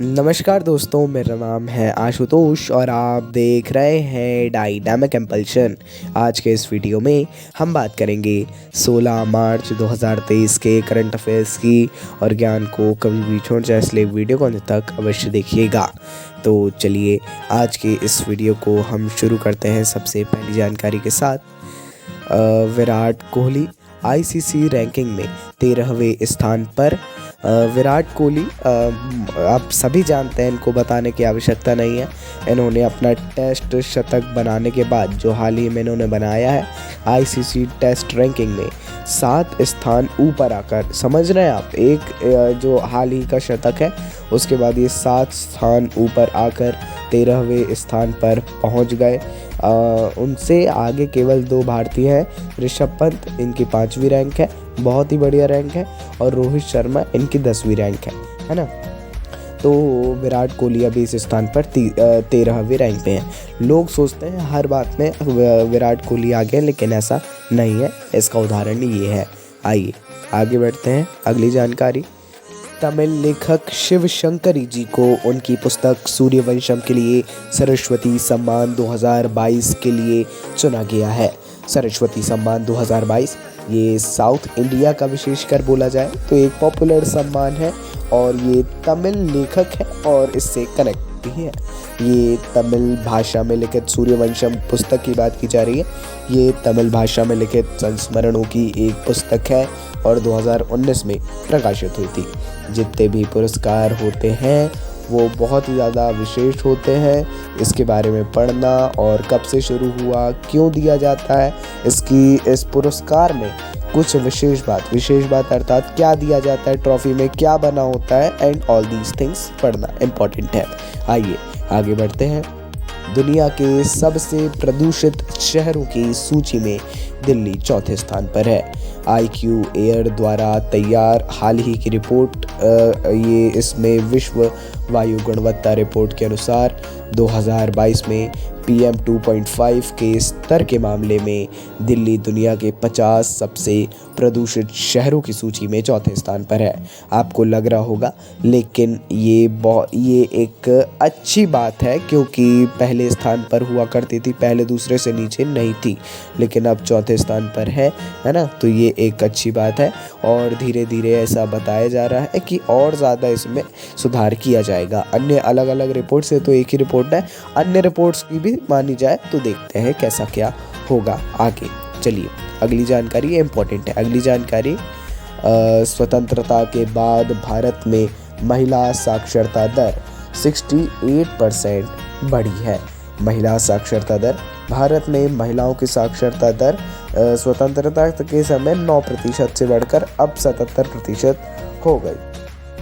नमस्कार दोस्तों, मेरा नाम है आशुतोष और आप देख रहे हैं डायनामिक इम्पल्शन। आज के इस वीडियो में हम बात करेंगे 16 मार्च 2023 के करंट अफेयर्स की। और ज्ञान को कभी भी छोड़ जाए, इसलिए वीडियो को अंत तक अवश्य देखिएगा। तो चलिए आज के इस वीडियो को हम शुरू करते हैं सबसे पहली जानकारी के साथ। विराट कोहली आईसीसी रैंकिंग में 13वें स्थान पर। विराट कोहली आप सभी जानते हैं, इनको बताने की आवश्यकता नहीं है। इन्होंने अपना टेस्ट शतक बनाने के बाद जो हाल ही में इन्होंने बनाया है आईसीसी टेस्ट रैंकिंग में 7 स्थान ऊपर आकर, समझ रहे हैं आप, एक जो हाल ही का शतक है उसके बाद ये 7 स्थान ऊपर आकर 13वें स्थान पर पहुंच गए। उनसे आगे केवल 2 भारतीय हैं। ऋषभ पंत इनकी 5वीं रैंक है, बहुत ही बढ़िया रैंक है, और रोहित शर्मा इनकी 10वीं रैंक है ना। तो विराट कोहली अभी इस स्थान पर 13वें रैंक पे हैं। लोग सोचते हैं हर बात में विराट कोहली आगे है, लेकिन ऐसा नहीं है। इसका उदाहरण ये है। आइए आगे बढ़ते हैं। अगली जानकारी, तमिल लेखक शिव शंकरी जी को उनकी पुस्तक सूर्यवंशम के लिए सरस्वती सम्मान 2022 के लिए चुना गया है। सरस्वती सम्मान 2022 ये साउथ इंडिया का विशेषकर बोला जाए तो एक पॉपुलर सम्मान है, और ये तमिल लेखक है और इससे कनेक्ट भी है। ये तमिल भाषा में लिखित सूर्यवंशम पुस्तक की बात की जा रही है। ये तमिल भाषा में लिखित संस्मरणों की एक पुस्तक है और 2019 में प्रकाशित हुई थी। जितने भी पुरस्कार होते हैं वो बहुत ही ज़्यादा विशेष होते हैं। इसके बारे में पढ़ना और कब से शुरू हुआ, क्यों दिया जाता है, इस पुरस्कार में कुछ विशेष बात अर्थात क्या दिया जाता है, ट्रॉफी में क्या बना होता है, एंड ऑल दीज थिंग्स पढ़ना इम्पॉर्टेंट है। आइए आगे बढ़ते हैं। दुनिया के सबसे प्रदूषित शहरों की सूची में दिल्ली चौथे स्थान पर है। IQ एयर द्वारा तैयार हाल ही की रिपोर्ट, ये इसमें विश्व वायु गुणवत्ता रिपोर्ट के अनुसार 2022 में PM 2.5 के स्तर के मामले में दिल्ली दुनिया के 50 सबसे प्रदूषित शहरों की सूची में चौथे स्थान पर है। आपको लग रहा होगा, लेकिन ये एक अच्छी बात है, क्योंकि पहले स्थान पर हुआ करती थी, पहले दूसरे से नीचे नहीं थी, लेकिन अब चौथे स्थान पर है ना। तो ये एक अच्छी बात है, और धीरे धीरे ऐसा बताया जा रहा है कि और ज़्यादा इसमें सुधार किया जाएगा। अन्य अलग अलग रिपोर्ट से तो एक ही रिपोर्ट है, अन्य रिपोर्ट्स की भी मानी जाए तो देखते हैं कैसा क्या होगा आगे। चलिए अगली जानकारी इम्पोर्टेंट है। अगली जानकारी, स्वतंत्रता के बाद भारत में महिला साक्षरता दर 68% बढ़ी है। महिला साक्षरता दर, भारत में महिलाओं की साक्षरता दर स्वतंत्रता के समय 9% से बढ़कर अब 77% हो गई।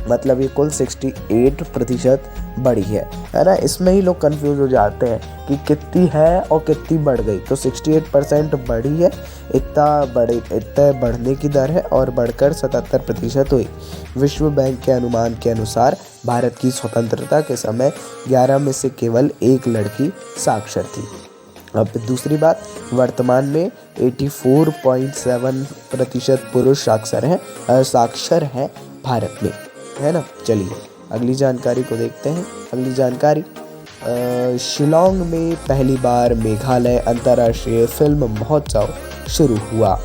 मतलब ये कुल 68% बढ़ी है ना। इसमें ही लोग कंफ्यूज हो जाते हैं कि कितनी है और कितनी बढ़ गई। तो 68% बढ़ी है, इतना बढ़ने की दर है, और बढ़कर 77% हुई। विश्व बैंक के अनुमान के अनुसार भारत की स्वतंत्रता के समय 11 में से केवल 1 लड़की साक्षर थी। अब दूसरी बात, वर्तमान में 84.7% पुरुष साक्षर हैं भारत में, है ना। चलिए अगली जानकारी को देखते हैं। अगली जानकारी, शिलोंग में पहली बार मेघालय अंतर्राष्ट्रीय फिल्म महोत्सव शुरू हुआ।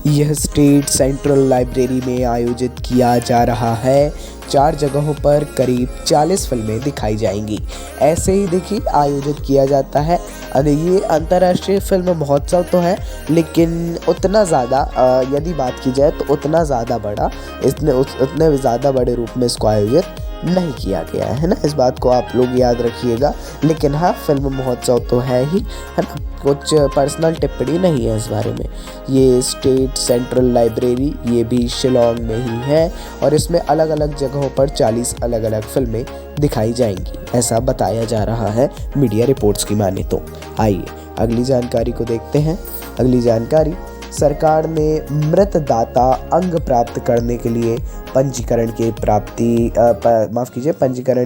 यह स्टेट सेंट्रल लाइब्रेरी में आयोजित किया जा रहा है। 4 जगहों पर करीब 40 फिल्में दिखाई जाएंगी। ऐसे ही देखिए आयोजित किया जाता है। अरे ये अंतर्राष्ट्रीय फिल्म महोत्सव तो है, लेकिन उतना ज़्यादा यदि बात की जाए तो उतना ज़्यादा बड़ा, उतने ज़्यादा बड़े रूप में इसको आयोजित नहीं किया गया है ना। इस बात को आप लोग याद रखिएगा। लेकिन हाँ, फिल्म महोत्सव तो है ही, है ना। कुछ पर्सनल टिप्पणी नहीं है इस बारे में। ये स्टेट सेंट्रल लाइब्रेरी ये भी शिलोंग में ही है, और इसमें अलग अलग जगहों पर 40 अलग अलग फिल्में दिखाई जाएंगी, ऐसा बताया जा रहा है मीडिया रिपोर्ट्स की माने तो। आइए अगली जानकारी को देखते हैं। अगली जानकारी, सरकार ने मृतदाता अंग प्राप्त करने के लिए पंजीकरण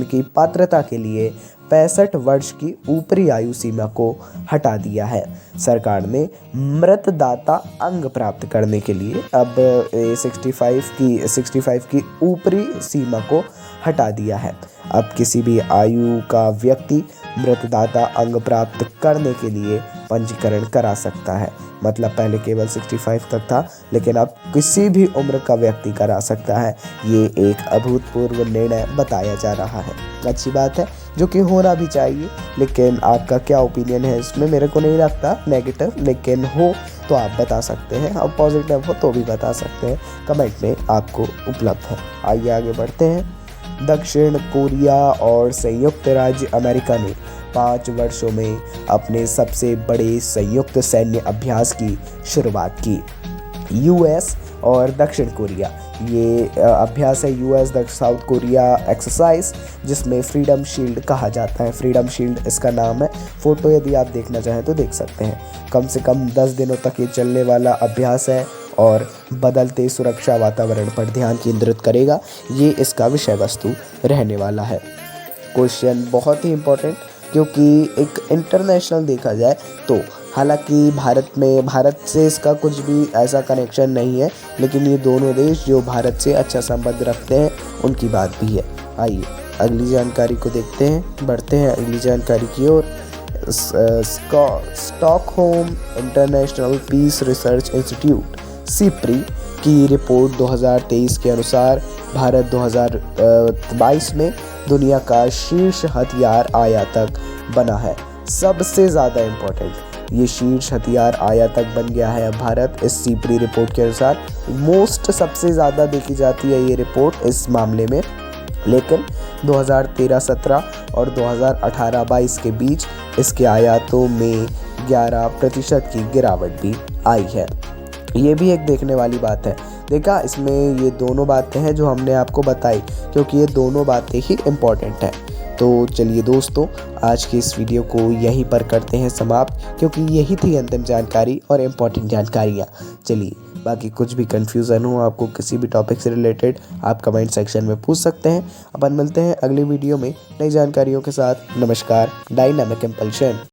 की पात्रता के लिए 65 वर्ष की ऊपरी आयु सीमा को हटा दिया है। सरकार ने मृतदाता अंग प्राप्त करने के लिए अब 65 की ऊपरी सीमा को हटा दिया है। अब किसी भी आयु का व्यक्ति मृतदाता अंग प्राप्त करने के लिए पंजीकरण करा सकता है। मतलब पहले केवल 65 तक था, लेकिन अब किसी भी उम्र का व्यक्ति करा सकता है। ये एक अभूतपूर्व निर्णय बताया जा रहा है। अच्छी बात है, जो कि होना भी चाहिए। लेकिन आपका क्या ओपिनियन है इसमें? मेरे को नहीं लगता नेगेटिव, लेकिन हो तो आप बता सकते हैं, और पॉजिटिव हो तो भी बता सकते हैं। कमेंट में आपको उपलब्ध है। आइए आगे बढ़ते हैं। दक्षिण कोरिया और संयुक्त राज्य अमेरिका ने 5 वर्षों में अपने सबसे बड़े संयुक्त सैन्य अभ्यास की शुरुआत की। यूएस और दक्षिण कोरिया, ये अभ्यास है यूएस साउथ कोरिया एक्सरसाइज, जिसमें फ्रीडम शील्ड कहा जाता है। फ्रीडम शील्ड इसका नाम है। फोटो यदि आप देखना चाहें तो देख सकते हैं। कम से कम 10 दिनों तक ये चलने वाला अभ्यास है और बदलते सुरक्षा वातावरण पर ध्यान केंद्रित करेगा। ये इसका विषय वस्तु रहने वाला है। क्वेश्चन बहुत ही इम्पोर्टेंट, क्योंकि एक इंटरनेशनल देखा जाए तो हालांकि भारत से इसका कुछ भी ऐसा कनेक्शन नहीं है, लेकिन ये दोनों देश जो भारत से अच्छा संबंध रखते हैं उनकी बात भी है। आइए अगली जानकारी को देखते हैं, बढ़ते हैं अगली जानकारी की ओर। Stockholm International Peace Research Institute SIPRI की रिपोर्ट 2023 के अनुसार भारत 2022 में दुनिया का शीर्ष हथियार आयातक बना है। सबसे ज़्यादा इम्पोर्टेंट, ये शीर्ष हथियार आयातक बन गया है भारत इस सिप्री रिपोर्ट के अनुसार। मोस्ट सबसे ज़्यादा देखी जाती है ये रिपोर्ट इस मामले में, लेकिन 2013-17 और 2018-22 के बीच इसके आयातों में 11% की गिरावट भी आई है। ये भी एक देखने वाली बात है। देखा, इसमें ये दोनों बातें हैं जो हमने आपको बताई, क्योंकि ये दोनों बातें ही इम्पॉर्टेंट हैं। तो चलिए दोस्तों, आज की इस वीडियो को यहीं पर करते हैं समाप्त, क्योंकि यही थी अंतिम जानकारी और इम्पॉर्टेंट जानकारियाँ। चलिए, बाकी कुछ भी कन्फ्यूज़न हो आपको किसी भी टॉपिक से रिलेटेड, आप कमेंट सेक्शन में पूछ सकते हैं। अपन मिलते हैं अगली वीडियो में नई जानकारियों के साथ। नमस्कार। Dynamic impulsion.